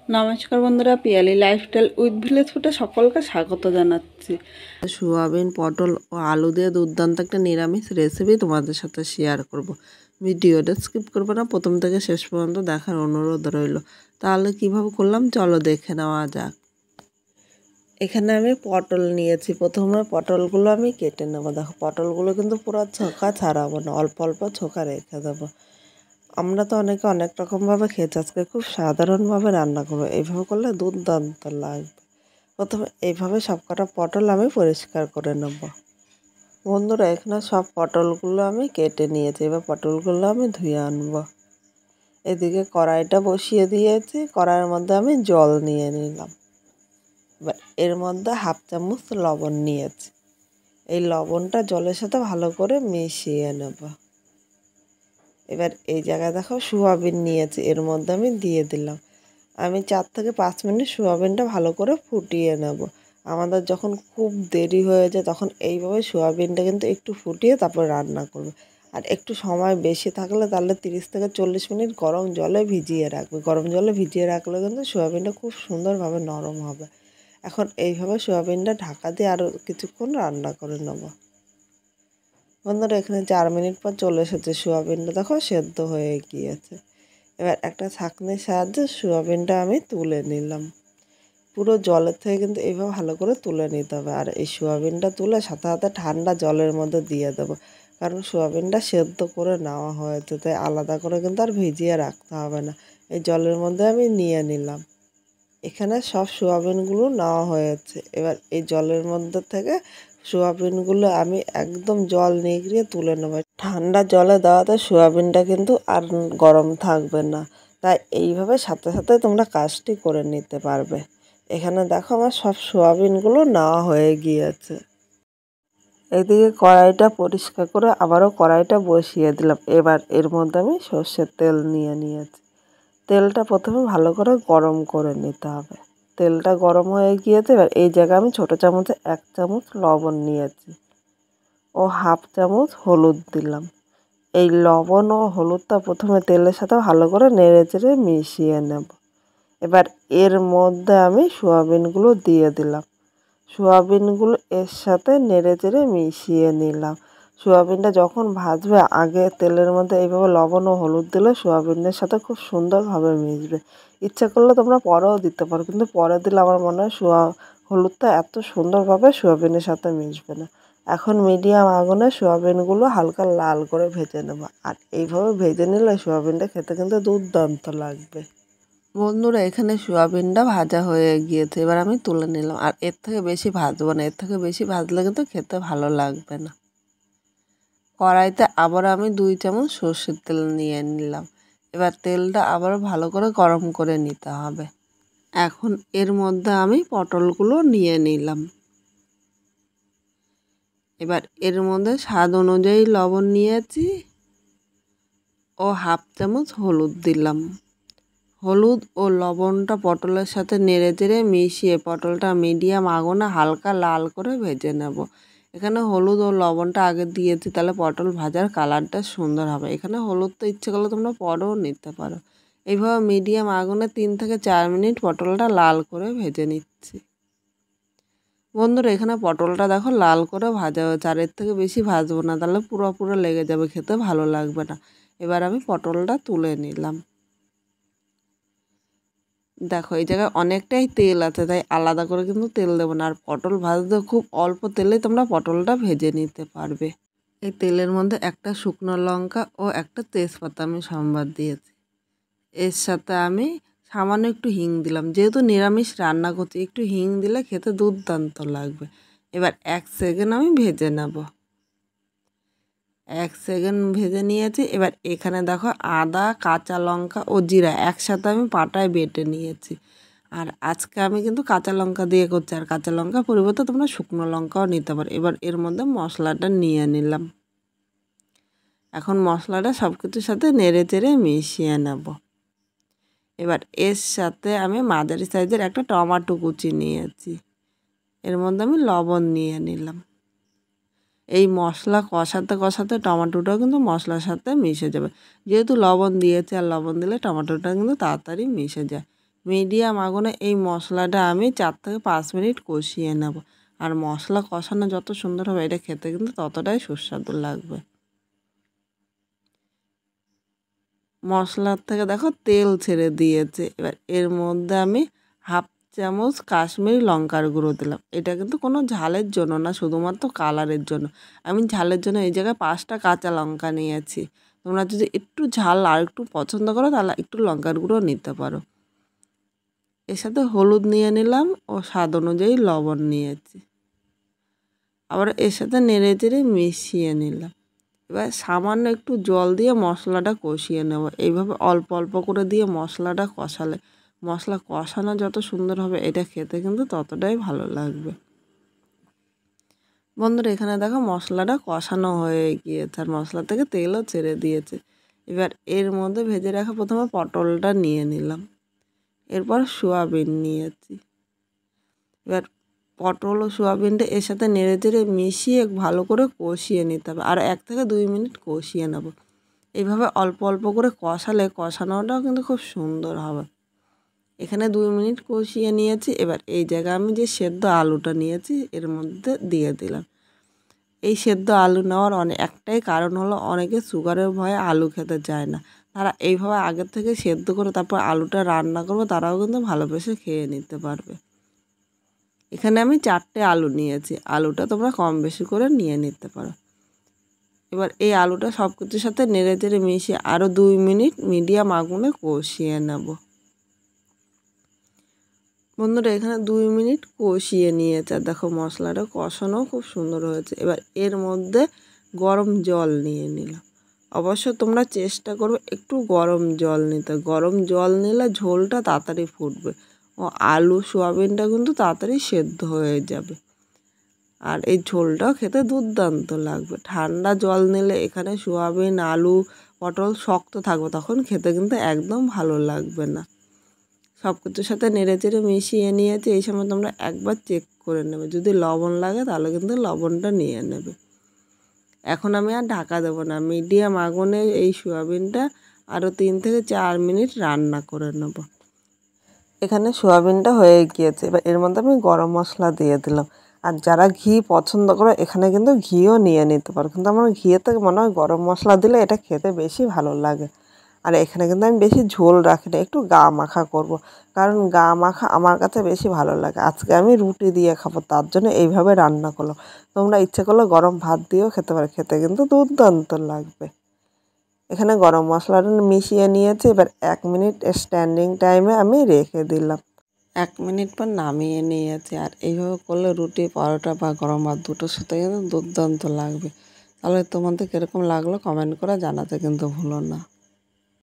নমস্কার বন্ধুরা, Piyali lifestyle with village ফুডে সকলকে স্বাগত জানাচ্ছি। সোয়াবিন, পটল ও আলু দিয়ে দুর্দান্ত একটা নিরামিষ রেসিপি তোমাদের সাথে শেয়ার করব। ভিডিওটা স্কিপ করবো না, প্রথম থেকে শেষ পর্যন্ত দেখার অনুরোধ রইল। তাহলে কিভাবে করলাম চলো দেখে নেওয়া যাক। এখানে আমি পটল নিয়েছি। প্রথমে পটলগুলো আমি কেটে নেবো। দেখো, পটলগুলো কিন্তু পুরো ছোকা ছাড়াবো না, অল্প অল্প ছোকা রেখে দেবো। আমরা তো অনেকে অনেক রকমভাবে খেয়েছি, আজকে খুব সাধারণভাবে রান্না করবো। এইভাবে করলে দুর্দান্ত লাগবে। প্রথমে এইভাবে সবকটা পটল আমি পরিষ্কার করে নেব। বন্ধুরা, এখানে সব পটলগুলো আমি কেটে নিয়েছি। এবার পটলগুলো আমি ধুয়ে আনবো। এদিকে কড়াইটা বসিয়ে দিয়েছি। কড়াইয়ের মধ্যে আমি জল নিয়ে নিলাম। এবার এর মধ্যে হাফ চামচ লবণ নিয়েছি। এই লবণটা জলের সাথে ভালো করে মিশিয়ে নেব। এবার এই জায়গায় দেখো সোয়াবিন নিয়েছি, এর মধ্যে আমি দিয়ে দিলাম। আমি 4 থেকে 5 মিনিট সোয়াবিনটা ভালো করে ফুটিয়ে নেব। আমাদের যখন খুব দেরি হয়ে যায় তখন এইভাবে সোয়াবিনটা কিন্তু একটু ফুটিয়ে তারপর রান্না করবে। আর একটু সময় বেশি থাকলে তাহলে 30 থেকে 40 মিনিট গরম জলে ভিজিয়ে রাখবে। গরম জলে ভিজিয়ে রাখলে কিন্তু সোয়াবিনটা খুব সুন্দরভাবে নরম হবে। এখন এইভাবে সোয়াবিনটা ঢাকা দিয়ে আরও কিছুক্ষণ রান্না করে নেব। বন্ধুরা, এখানে 4 মিনিট পর চলে এসেছে। সোয়াবিনটা দেখো সেদ্ধ হয়ে গিয়েছে। এবার একটা ছাঁকনির সাহায্যে সোয়াবিনটা আমি তুলে নিলাম। পুরো জলের থেকে কিন্তু এইভাবে ভালো করে তুলে নিতে হবে। আর এই সোয়াবিনটা তুলে সাথে সাথে ঠান্ডা জলের মধ্যে দিয়ে দেবো, কারণ সোয়াবিনটা সেদ্ধ করে নেওয়া হয়েছে, তাই আলাদা করে কিন্তু আর ভিজিয়ে রাখতে হবে না। এই জলের মধ্যে আমি নিয়ে নিলাম। এখানে সব সোয়াবিনগুলো নেওয়া হয়েছে। এবার এই জলের মধ্যে থেকে সোয়াবিনগুলো আমি একদম জল নিগড়িয়ে তুলে নেব। ঠান্ডা জলে দেওয়াতে সোয়াবিনটা কিন্তু আর গরম থাকবে না, তাই এইভাবে সাথে সাথে তোমরা কাজটি করে নিতে পারবে। এখানে দেখো আমার সব সোয়াবিনগুলো নেওয়া হয়ে গিয়েছে। এদিকে কড়াইটা পরিষ্কার করে আবারও কড়াইটা বসিয়ে দিলাম। এবার এর মধ্যে আমি সর্ষের তেল নিয়ে নিয়েছি। তেলটা প্রথমে ভালো করে গরম করে নিতে হবে। তেলটা গরম হয়ে গিয়েছে। এবার এই জায়গায় আমি ছোটো চামচে 1 চামচ লবণ নিয়েছি ও হাফ চামচ হলুদ দিলাম। এই লবণ ও হলুদটা প্রথমে তেলের সাথে ভালো করে নেড়ে চেড়ে মিশিয়ে নেব। এবার এর মধ্যে আমি সোয়াবিনগুলো দিয়ে দিলাম। সোয়াবিনগুলো এর সাথে নেড়ে চেড়ে মিশিয়ে নিলাম। সোয়াবিনটা যখন ভাজবে আগে তেলের মধ্যে এইভাবে লবণ ও হলুদ দিলে সোয়াবিনের সাথে খুব সুন্দরভাবে মিশবে। ইচ্ছা করলে তোমরা পরেও দিতে পারো, কিন্তু পরে দিলে আমার মনে হয় হলুদটা এত সুন্দরভাবে সোয়াবিনের সাথে মিশবে না। এখন মিডিয়াম আগুনে সোয়াবিনগুলো হালকা লাল করে ভেজে নেব। আর এইভাবে ভেজে নিলে সোয়াবিনটা খেতে কিন্তু দুর্দান্ত লাগবে। বন্ধুরা, এখানে সোয়াবিনটা ভাজা হয়ে গিয়েছে। এবার আমি তুলে নিলাম। আর এর থেকে বেশি ভাজবো না, এর থেকে বেশি ভাজলে কিন্তু খেতে ভালো লাগবে না। কড়াইতে আবার আমি 2 চামচ সর্ষের তেল নিয়ে নিলাম। এবার তেলটা আবার ভালো করে গরম করে নিতে হবে। এখন এর মধ্যে আমি পটলগুলো নিয়ে নিলাম। এবার এর মধ্যে স্বাদ অনুযায়ী লবণ নিয়েছি ও হাফ চামচ হলুদ দিলাম। হলুদ ও লবণটা পটলের সাথে নেড়ে চেড়ে মিশিয়ে পটলটা মিডিয়াম আগুনে হালকা লাল করে ভেজে নেব। এখানে হলুদ ও লবণটা আগে দিয়েছি, তাহলে পটল ভাজার কালারটা সুন্দর হবে। এখানে হলুদটা ইচ্ছে করলে তোমরা পরেও নিতে পারো। এইভাবে মিডিয়াম আগুনে 3 থেকে 4 মিনিট পটলটা লাল করে ভেজে নিচ্ছি। বন্ধুরা, এখানে পটলটা দেখো লাল করে ভাজা হয়েছে। আর এর থেকে বেশি ভাজবো না, তাহলে পুরো লেগে যাবে, খেতে ভালো লাগবে না। এবার আমি পটলটা তুলে নিলাম। দেখো, এই জায়গায় অনেকটাই তেল আছে, তাই আলাদা করে কিন্তু তেল দেবো না। আর পটল ভাজতে খুব অল্প তেলে তোমরা পটলটা ভেজে নিতে পারবে। এই তেলের মধ্যে একটা শুকনো লঙ্কা ও একটা তেজপাতা আমি সম্বাদ দিয়েছি। এর সাথে আমি সামান্য একটু হিং দিলাম। যেহেতু নিরামিষ রান্না করছি, একটু হিং দিলে খেতে দুর্দান্ত লাগবে। এবার 1 সেকেন্ড আমি ভেজে নেব। 1 সেকেন্ড ভেজে নিয়েছি। এবার এখানে দেখো আদা, কাঁচা লঙ্কা ও জিরা একসাথে আমি পাটায় বেটে নিয়েছি। আর আজকে আমি কিন্তু কাঁচা লঙ্কা দিয়ে করছি। আর কাঁচা লঙ্কার পরিবর্তে তোমরা শুকনো লঙ্কাও নিতে পারো। এবার এর মধ্যে মশলাটা নিয়ে নিলাম। এখন মশলাটা সব কিছুর সাথে নেড়ে চেড়ে মিশিয়ে নেব। এবার এর সাথে আমি মাঝারি সাইজের একটা টমেটো কুচি নিয়েছি। এর মধ্যে আমি লবণ নিয়ে নিলাম। এই মশলা কষাতে কষাতে টমেটোটাও কিন্তু মশলার সাথে মিশে যাবে। যেহেতু লবণ দিয়েছি, আর লবণ দিলে টমেটোটা কিন্তু তাড়াতাড়ি মিশে যায়। মিডিয়াম আগুনে এই মশলাটা আমি 4 থেকে 5 মিনিট কষিয়ে নেব। আর মশলা কষানো যত সুন্দর হবে এটা খেতে কিন্তু ততটাই সুস্বাদু লাগবে। মশলার থেকে দেখো তেল ছেড়ে দিয়েছে। এবার এর মধ্যে আমি হাফ চামচ কাশ্মীরি লঙ্কার গুঁড়ো দিলাম। এটা কিন্তু কোনো ঝালের জন্য না, শুধুমাত্র কালারের জন্য। আমি ঝালের জন্য এই জায়গায় 5টা কাঁচা লঙ্কা নিয়েছি। তোমরা যদি একটু ঝাল আর একটু পছন্দ করো তাহলে একটু লঙ্কার গুঁড়ো নিতে পারো। এর সাথে হলুদ নিয়ে নিলাম ও স্বাদ অনুযায়ী লবণ নিয়েছি। আবার এর সাথে নেড়ে চেড়ে মিশিয়ে নিলাম। এবার সামান্য একটু জল দিয়ে মশলাটা কষিয়ে নেব। এইভাবে অল্প অল্প করে দিয়ে মশলাটা কষালে মশলা কষানো যত সুন্দর হবে এটা খেতে কিন্তু ততটাই ভালো লাগবে। বন্ধুরা এখানে দেখো মশলাটা কষানো হয়ে গিয়েছে আর মশলা থেকে তেলও ছেড়ে দিয়েছে। এবার এর মধ্যে ভেজে রাখা প্রথমে পটলটা নিয়ে নিলাম, এরপর সোয়াবিন নিয়েছি। এবার পটল ও সোয়াবিনটা এর সাথে নেড়ে চেড়ে মিশিয়ে ভালো করে কষিয়ে নিতে হবে। আর 1 থেকে 2 মিনিট কষিয়ে নেব। এইভাবে অল্প অল্প করে কষালে কষানোটাও কিন্তু খুব সুন্দর হবে। এখানে 2 মিনিট কষিয়ে নিয়েছি। এবার এই জায়গায় আমি যে সেদ্ধ আলুটা নিয়েছি এর মধ্যে দিয়ে দিলাম। এই সেদ্ধ আলু নেওয়ার একটাই কারণ হলো অনেকে সুগারের ভয়ে আলু খেতে চায় না। তারা এইভাবে আগের থেকে সেদ্ধ করে তারপর আলুটা রান্না করবে, তারাও কিন্তু ভালোবেসে খেয়ে নিতে পারবে। এখানে আমি 4টে আলু নিয়েছি। আলুটা তোমরা কম বেশি করে নিয়ে নিতে পারো। এবার এই আলুটা সব কিছুর সাথে নেড়ে চেড়ে মিশিয়ে আরও 2 মিনিট মিডিয়াম আগুনে কষিয়ে নেব। বন্ধুরা এখানে 2 মিনিট কষিয়ে নিয়েছে আর দেখো মশলাটা কষানো খুব সুন্দর হয়েছে। এবার এর মধ্যে গরম জল নিয়ে নিলাম। অবশ্য তোমরা চেষ্টা করবে একটু গরম জল নিতে। গরম জল নিলে ঝোলটা তাড়াতাড়ি ফুটবে ও আলু সোয়াবিনটা কিন্তু তাড়াতাড়ি সেদ্ধ হয়ে যাবে। আর এই ঝোলটাও খেতে দুর্দান্ত লাগবে। ঠান্ডা জল নিলে এখানে সোয়াবিন আলু পটল শক্ত থাকবে, তখন খেতে কিন্তু একদম ভালো লাগবে না। সব কিছুর সাথে নেড়ে চেড়ে মিশিয়ে নিয়েছি। এই সময় তোমরা একবার চেক করে নেবে, যদি লবণ লাগে তাহলে কিন্তু লবণটা নিয়ে নেবে। এখন আমি আর ঢাকা দেবো না, মিডিয়াম আগুনে এই সোয়াবিনটা আরও 3 থেকে 4 মিনিট রান্না করে নেব। এখানে সোয়াবিনটা হয়ে গিয়েছে। এবার এর মধ্যে আমি গরম মশলা দিয়ে দিলাম। আর যারা ঘি পছন্দ করে এখানে কিন্তু ঘিও নিয়ে নিতে পারো, কিন্তু আমার ঘিয়ের থেকে মনে হয় গরম মশলা দিলে এটা খেতে বেশি ভালো লাগে। আর এখানে কিন্তু আমি বেশি ঝোল রাখি না, একটু গা মাখা করব। কারণ গা মাখা আমার কাছে বেশি ভালো লাগে। আজকে আমি রুটি দিয়ে খাবো, তার জন্য এইভাবে রান্না করলাম। তোমরা ইচ্ছে করলে গরম ভাত দিয়েও খেতে পারো, খেতে কিন্তু দুর্দান্ত লাগবে। এখানে গরম মশলাটা মিশিয়ে নিয়েছি। এবার 1 মিনিট স্ট্যান্ডিং টাইমে আমি রেখে দিলাম। 1 মিনিট পর নামিয়ে নিয়েছি। আর এইভাবে করলে রুটি পরোটা বা গরম ভাত দুটোর সাথে কিন্তু দুর্দান্ত লাগবে। তাহলে তোমাদের কীরকম লাগলো কমেন্ট করে জানাতে কিন্তু ভুলো না।